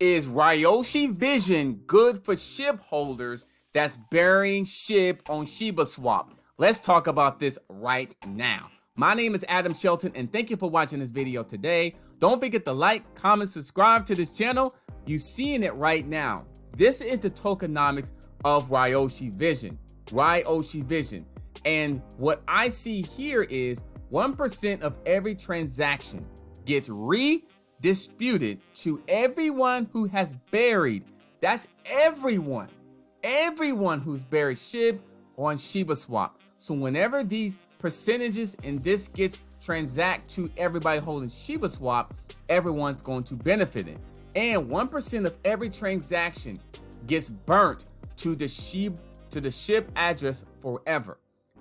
Is Ryoshi Vision good for SHIB holders that's burying SHIB on ShibaSwap? Let's talk about this right now. My name is Adam Shelton, and thank you for watching this video today. Don't forget to like, comment, subscribe to this channel. You're seeing it right now. This is the tokenomics of Ryoshi Vision. Ryoshi Vision. And what I see here is 1% of every transaction gets redistributed to everyone who has buried. That's everyone. Everyone who's buried SHIB on ShibaSwap. So whenever these percentages and this gets transact to everybody holding ShibaSwap, everyone's going to benefit it. And 1% of every transaction gets burnt to the SHIB address forever.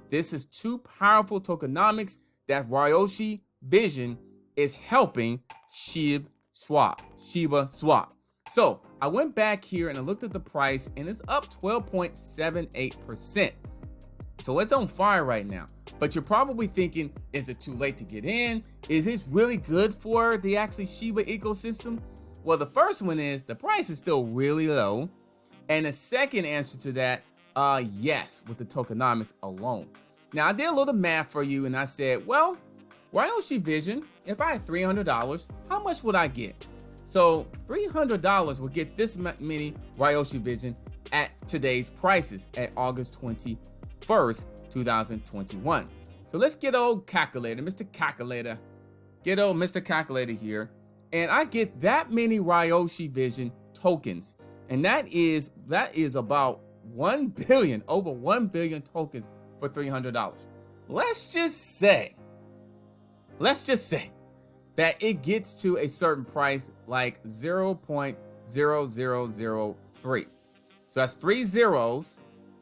This is two powerful tokenomics that Ryoshi Vision is helping ShibaSwap. So I went back here and I looked at the price, and it's up 12.78%. So it's on fire right now. But you're probably thinking, is it too late to get in? Is it really good for the actually Shiba ecosystem? Well, the first one is the price is still really low. And the second answer to that, yes, with the tokenomics alone. Now, I did a little math for you, and I said, well, Ryoshi Vision, if I had $300, how much would I get? So $300 will get this many Ryoshi Vision at today's prices at August 21st, 2021. So let's get old calculator, Mr. Calculator. Get old Mr. Calculator here. And I get that many Ryoshi Vision tokens. And that is about 1 billion, over 1 billion tokens for $300. Let's just say that it gets to a certain price like 0.0003. So that's 3 zeros.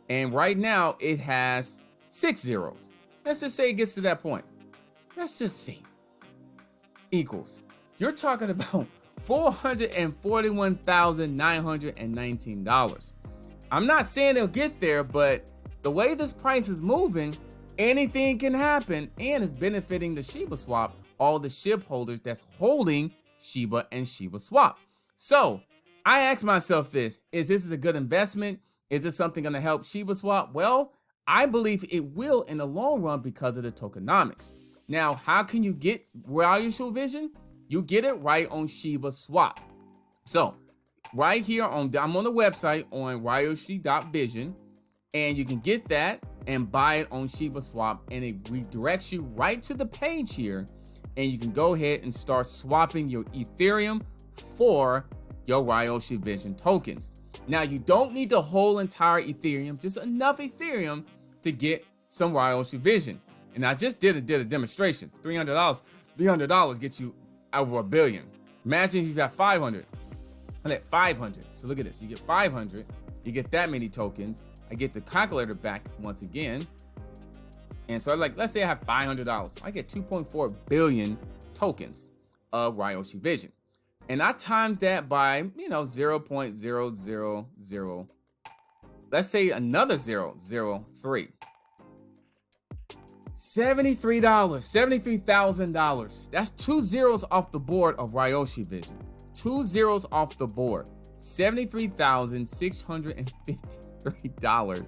And right now it has 6 zeros. Let's just say it gets to that point. Let's just see. Equals. You're talking about $441,919. I'm not saying it'll get there, but the way this price is moving, anything can happen, and it's benefiting the ShibaSwap, all the SHIB holders that's holding Shiba and ShibaSwap. So I asked myself this, is this a good investment? Is this something going to help ShibaSwap? Well, I believe it will in the long run because of the tokenomics. Now, how can you get Ryoshi Vision? You get it right on ShibaSwap. So right here I'm on the website on Ryoshi.vision, and you can get that and buy it on ShibaSwap, and it redirects you right to the page here, and you can go ahead and start swapping your Ethereum for your Ryoshi Vision tokens. Now, you don't need the whole entire Ethereum, just enough Ethereum to get some Ryoshi Vision. And I just did a demonstration. $300 gets you over 1 billion. Imagine if you got 500. I get 500. So look at this. You get 500. You get that many tokens. I get the calculator back once again. And so let's say I have $500. I get 2.4 billion tokens of Ryoshi Vision. And I times that by, 0.000, let's say another 0.03. $73,000. That's 2 zeros off the board of Ryoshi Vision. 2 zeros off the board. $73,653.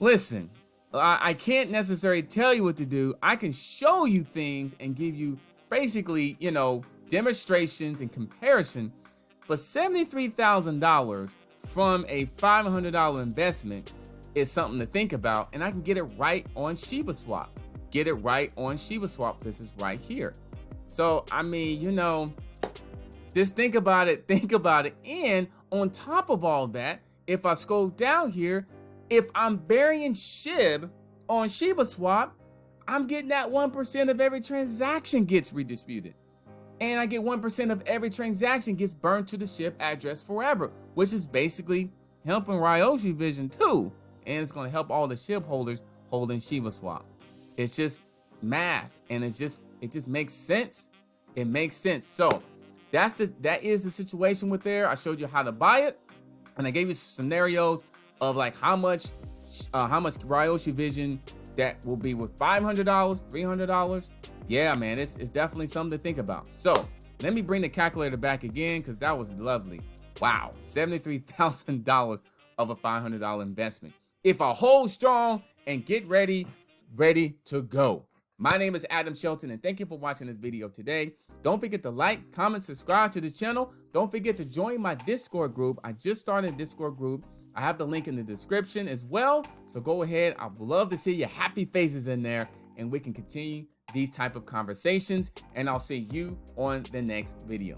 Listen, I can't necessarily tell you what to do. I can show you things and give you basically, demonstrations and comparison, but $73,000 from a $500 investment is something to think about, and I can get it right on ShibaSwap. Get it right on ShibaSwap. This is right here. So, I mean, just think about it. And on top of all that, if I scroll down here, if I'm burying SHIB on ShibaSwap, I'm getting that 1% of every transaction gets redistributed. And I get 1% of every transaction gets burned to the SHIB address forever, which is basically helping Ryoshi Vision too. And it's going to help all the SHIB holders holding ShibaSwap. It's just math, and it just makes sense. It makes sense. So that is the situation with there. I showed you how to buy it, and I gave you scenarios of like how much Ryoshi Vision that will be with $500, $300. Yeah, man, it's definitely something to think about. So let me bring the calculator back again, because that was lovely. Wow, $73,000 of a $500 investment. If I hold strong and get ready to go. My name is Adam Shelton, and thank you for watching this video today. Don't forget to like, comment, subscribe to the channel. Don't forget to join my Discord group. I just started a Discord group. I have the link in the description as well. So go ahead. I'd love to see your happy faces in there, and we can continue these type of conversations. And I'll see you on the next video.